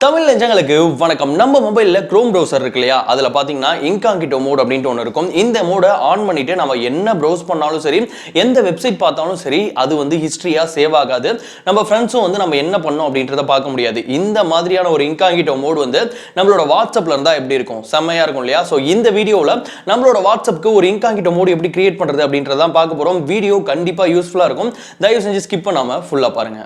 தமிழ் நெஞ்சங்களுக்கு வணக்கம். நம்ம மொபைல்ல குரோம் ப்ரௌசர் இருக்கு இல்லையா, அதுல பாத்தீங்கன்னா இன்காங்கிட்டோ மோட் அப்படின்ட்டு ஒன்று இருக்கும். இந்த மோடை ஆன் பண்ணிட்டு நம்ம என்ன ப்ரௌஸ் பண்ணாலும் சரி, எந்த வெப்சைட் பார்த்தாலும் சரி, அது வந்து ஹிஸ்டரியா சேவ் ஆகாது. நம்ம ஃப்ரெண்ட்ஸும் வந்து நம்ம என்ன பண்ணோம் அப்படின்றத பார்க்க முடியாது. இந்த மாதிரியான ஒரு இன்காங்கிட்டோ மோட் வந்து நம்மளோட வாட்ஸ்அப்ல இருந்தா எப்படி இருக்கும், செம்மையா இருக்கும் இல்லையா? ஸோ இந்த வீடியோவில் நம்மளோட வாட்ஸ்அப்புக்கு ஒரு இன்காங்கிட்டோ மோட் எப்படி கிரியேட் பண்றது அப்படின்றதான் பார்க்க போறோம். வீடியோ கண்டிப்பா யூஸ்ஃபுல்லா இருக்கும். தயவு செஞ்சு ஸ்கிப் பண்ணாம ஃபுல்லா பாருங்க.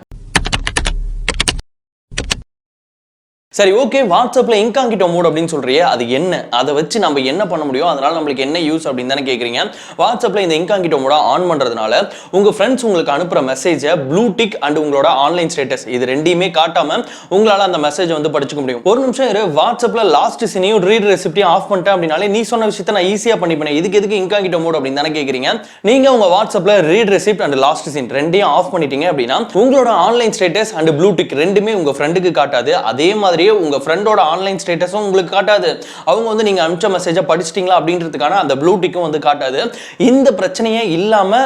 சரி, ஓகே. வாட்ஸ்அப்ல இன்காங்கிட்டோ மோட் அப்படின்னு சொல்றியே, அது என்ன? அதை வச்சு நம்ம என்ன பண்ண முடியும், அதனால நம்மளுக்கு என்ன யூஸ் அப்படின்னு தானே கேட்குறீங்க. வாட்ஸ்அப்ல இந்த இன்காங்கிட்டோ மோட ஆன் பண்றதுனால உங்க ஃப்ரெண்ட்ஸ் உங்களுக்கு அனுப்புற மெசேஜை ப்ளூ டிக் அண்ட் உங்களோட ஆன்லைன் ஸ்டேட்டஸ் இது ரெண்டையுமே காட்டாம உங்களால அந்த மெசேஜை வந்து படிச்சுக்க முடியும். ஒரு நிமிஷம் இரு, வாட்ஸ்அப்ல லாஸ்ட் சீனையும் ரீட் ரெசிப்டையும் ஆஃப் பண்ணிட்டேன் அப்படின்னாலே நீ சொன்ன விஷயத்தை நான் ஈஸியா பண்ணிப்பேன். இதுக்கு எதுக்கு இன்காங்கிட்டோ மோட் அப்படின்னு தானே கேட்குறீங்க. நீங்க உங்க வாட்ஸ்அப்ல read receipt and last seen ரெண்டையும் ஆஃப் பண்ணிட்டீங்க அப்படின்னா உங்களோட online status and blue tick ரெண்டுமே உங்க ஃப்ரெண்டுக்கு காட்டாது. அதே மாதிரி உங்க ஃப்ரெண்டோட ஆன்லைன் ஸ்டேட்டஸும் உங்களுக்கு காட்டாது. அவங்க வந்து நீங்க அனுப்பிச்ச மெசேஜை படிச்சிட்டீங்களா அப்படின்றதுக்கான அந்த ப்ளூ டிக்கும் வந்து காட்டாது. இந்த பிரச்சனையே இல்லாம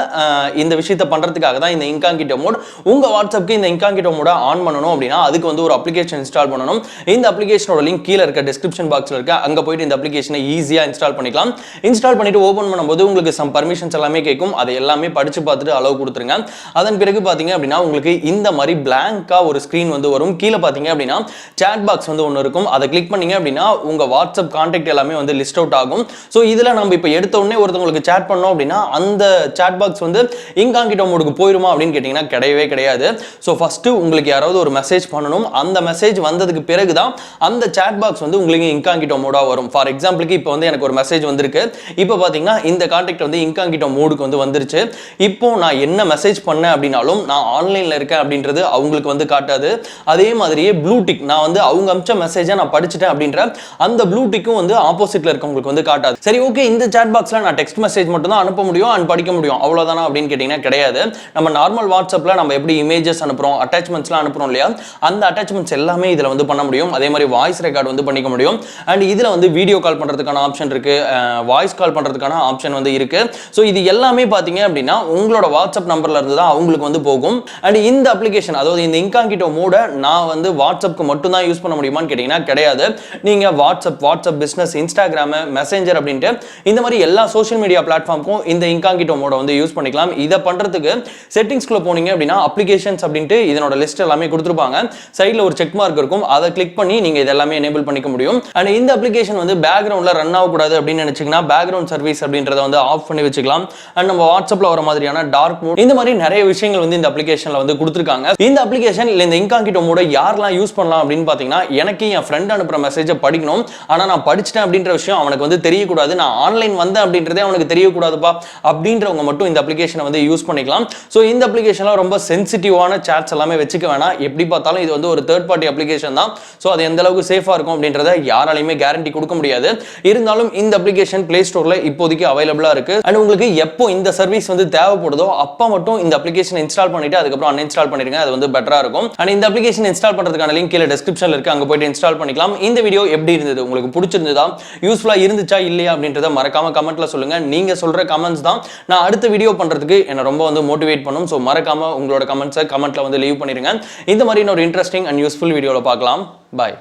இந்த விஷயத்தை பண்றதுக்காக தான் இந்த இன்காங்கிட்டோ மோட். உங்க வாட்ஸ்அப்புக்கு இந்த இன்காங்கிட்டோ மோட ஆன் பண்ணணும் அப்படின்னா அதுக்கு வந்து ஒரு அப்ளிகேஷன் இன்ஸ்டால் பண்ணணும். இந்த அப்ளிகேஷனோட லிங்க் கீழே இருக்க டிஸ்கிரிப்ஷன் பாக்ஸ்ல இருக்க, அங்க போயிட்டு இந்த அப்ளிகேஷனை ஈஸியா இன்ஸ்டால் பண்ணிக்கலாம். இன்ஸ்டால் பண்ணிட்டு ஓபன் பண்ணும்போது உங்களுக்கு சம் பர்மிஷன்ஸ் எல்லாமே கேட்கும். அதை எல்லாமே படிச்சு பார்த்துட்டு அலோவ் கொடுத்துருங்க. அதன் பிறகு பாத்தீங்க அப்படின்னா உங்களுக்கு இந்த மாதிரி பிளாங்கா ஒரு ஸ்கிரீன் வந்து வரும். கீழே பாத்தீங்க அப்படின்னா சாட் பாக்ஸ் வந்து ஒன்று இருக்கும். அதை கிளிக் பண்ணீங்க அப்படின்னா உங்க வாட்ஸ்அப் கான்டாக்ட் எல்லாமே வந்து லிஸ்ட் அவுட் ஆகும். ஸோ இதுல நம்ம இப்போ எடுத்த உடனே ஒருத்தவங்களுக்கு சேட் பண்ணோம் அப்படின்னா அந்த சாட் பாக்ஸ் வந்து இன்காங்கிட்டோ மோடுக்கு போயிருமா அப்படின்னு கேட்டீங்கன்னா கிடையவே கிடையாது. ஸோ ஃபர்ஸ்ட் உங்களுக்கு யாராவது ஒரு மெசேஜ் பண்ணணும். அந்த மெசேஜ் வந்ததுக்கு பிறகுதான் அந்த சாட் பாக்ஸ் வந்து உங்களுக்கு இன்காங்கிட்டோ மோடா வரும். ஃபார் எக்ஸாம்பிளுக்கு இப்போ வந்து எனக்கு ஒரு மெசேஜ் வந்திருக்கு. இப்போ பாத்தீங்கன்னா இந்த கான்டாக்ட் வந்து இன்காங்கிட்டோ மோடுக்கு வந்து வந்துருச்சு. இப்போ நான் என்ன மெசேஜ் பண்ணேன் அப்படின்னாலும் நான் ஆன்லைன்ல இருக்கேன் அப்படின்றது அவங்களுக்கு வந்து காட்டாது. அதே மாதிரியே ப்ளூ டிக், நான் வந்து அவங்க அனுப்பிச்ச மெசேஜை நான் படிச்சுட்டேன் அப்படின்ற அந்த ப்ளூ டிக்கும் வந்து ஆப்போசிட்ல இருக்கவங்களுக்கு வந்து காட்டாது. சரி, ஓகே. இந்த சாட் பாக்ஸ்ல நான் டெக்ஸ்ட் மெசேஜ் மட்டும் தான் அனுப்ப முடியும் அண்ட் படிக்க முடியும், அவ்வளவுதானா அப்படின்னு கேட்டீங்கன்னா கிடையாது. நம்ம நார்மல் வாட்ஸ்அப்ல நம்ம எப்படி இமேஜஸ் அனுப்புறோம், அட்டாச்மெண்ட்ஸ்லாம் அனுப்புறோம் இல்லையா, அந்த அட்டாச்மெண்ட்ஸ் எல்லாமே இதுல வந்து பண்ண முடியும். அதே மாதிரி வாய்ஸ் ரெக்கார்ட் வந்து பண்ணிக்க முடியும். அண்ட் இதுல வந்து வீடியோ கால் பண்றதுக்கான ஆப்ஷன் இருக்கு, வாய்ஸ் கால் பண்றதுக்கான ஆப்ஷன் வந்து இருக்கு. ஸோ இது எல்லாமே பாத்தீங்க அப்படின்னா உங்களோட வாட்ஸ்அப் நம்பர்ல இருந்து தான் அவங்களுக்கு வந்து போகும். அண்ட் இந்த அப்ளிகேஷன், அதாவது இந்த இன்காங்கிட்டோ மோட நான் வந்து வாட்ஸ்அப்க்கு மட்டும் தான் யூஸ் பண்ண முடியுமான்னு கேட்டீங்கன்னா கிடையாது. நீங்க வாட்ஸ்அப் பிசினஸ், இன்ஸ்டாகிராம், மெசேஞ்சர் அப்படின்ட்டு இந்த மாதிரி எல்லா சோஷியல் மீடியா பிளாட்ஃபார்முக்கும் இந்த இன்காங்கிட்டோ மோட வந்து யூஸ் பண்ணிக்கலாம். இதை பண்றதுக்கு செட்டிங்ஸ்குள்ள போனீங்க அப்படின்னா அப்ளிகேஷன்ஸ் அப்படின்ட்டு இதனோட லிஸ்ட் எல்லாமே கொடுத்துருப்பாங்க. சைட்ல ஒரு செக் மார்க் இருக்கும். அதை கிளிக் பண்ணி நீங்க இதெல்லாமே எனேபிள் பண்ணிக்க முடியும். அண்ட் இந்த அப்ளிகேஷன் வந்து பேக்ரவுண்ட்ல ரன் ஆகக்கூடாது அப்படின்னு நினைச்சீங்கன்னா பேக்ரவுண்ட் சர்வீஸ் அப்படின்றத வந்து ஆஃப் பண்ணி வச்சுக்கலாம். அண்ட் நம்ம வாட்ஸ்அப்ல வர மாதிரியான டார்க் மோட், இந்த மாதிரி நிறைய விஷயங்கள் வந்து இந்த அப்ளிகேஷன்ல வந்து கொடுத்துருக்காங்க. இந்த அப்ளிகேஷன் இல்ல இந்த இன்காங்கிட்டோ மோட யாரெல்லாம் யூஸ் பண்ணலாம் அப்படின்னு பாத்தீங்கன்னா, எனக்கு என் ஃப்ரெண்ட் அனுப்புற மெசேஜை படிக்கணும், ஆனா நான் படிச்சிட்டேன் அப்படின்ற விஷயம் அவனுக்கு வந்து தெரியக்கூடாது, நான் ஆன்லைன் வந்தேன் அப்படின்றதே அவனுக்கு தெரியக்கூடாதுப்பா அப்படின்றவங்க மட்டும் இந்த அப்ளிகேஷனை வந்து யூஸ் பண்ணிக்கலாம். ஸோ இந்த அப்ளிகேஷன்ல ரொம்ப சென்சிட்டிவான சாட்ஸ் எல்லாமே வச்சுக்க வேணாம். எப்படி பார்த்தாலும் இது வந்து ஒரு தேர்ட் பார்ட்டி அப்ளிகேஷன் தான். ஸோ அது எந்த அளவுக்கு சேஃபா இருக்கும் அப்படின்றத யாராலையுமே கேரண்டி கொடுக்க முடியாது. இருந்தாலும் இந்த அப்ளிகேஷன் பிளே ஸ்டோர்ல இப்போதைக்கு அவைலபிளா இருக்கு. அண்ட் உங்களுக்கு எப்போ இந்த சர்வீஸ் வந்து தேவைப்படுதோ அப்போ மட்டும் இந்த அப்ளிகேஷன் இன்ஸ்டால் பண்ணிட்டு அதுக்கப்புறம் அன்இன்ஸ்டால் பண்ணிடுங்க. அது வந்து பெட்டரா இருக்கும். அண்ட் இந்த அப்ளிகேஷன் இன்ஸ்டால் பண்றதுக்கான லிங்க் கீழே டிஸ்கிரிப்ஷன்ல இருக்கு, அங்க போயிட்டு இன்ஸ்டால் பண்ணிக்கலாம். இந்த வீடியோ எப்படி இருந்தது, உங்களுக்கு பிடிச்சிருந்ததா, யூஸ்ஃபுல்லா இருந்துச்சா இல்லையா அப்படின்றத மறக்காம கமெண்ட்ல சொல்லுங்க. நீங்க சொல்ற கமெண்ட்ஸ் தான் நான் அடுத்த வீடியோ பண்றதுக்கு என்ன ரொம்ப வந்து மோட்டிவேட் பண்ணும். ஸோ மறக்காம உங்களோட கமெண்ட்ஸை கமெண்ட்ல வந்து லீவ் பண்ணிருங்க. இந்த மாதிரி ஒரு இன்ட்ரெஸ்டிங் அண்ட் யூஸ்ஃபுல் வீடியோல பார்க்கலாம். பாய்.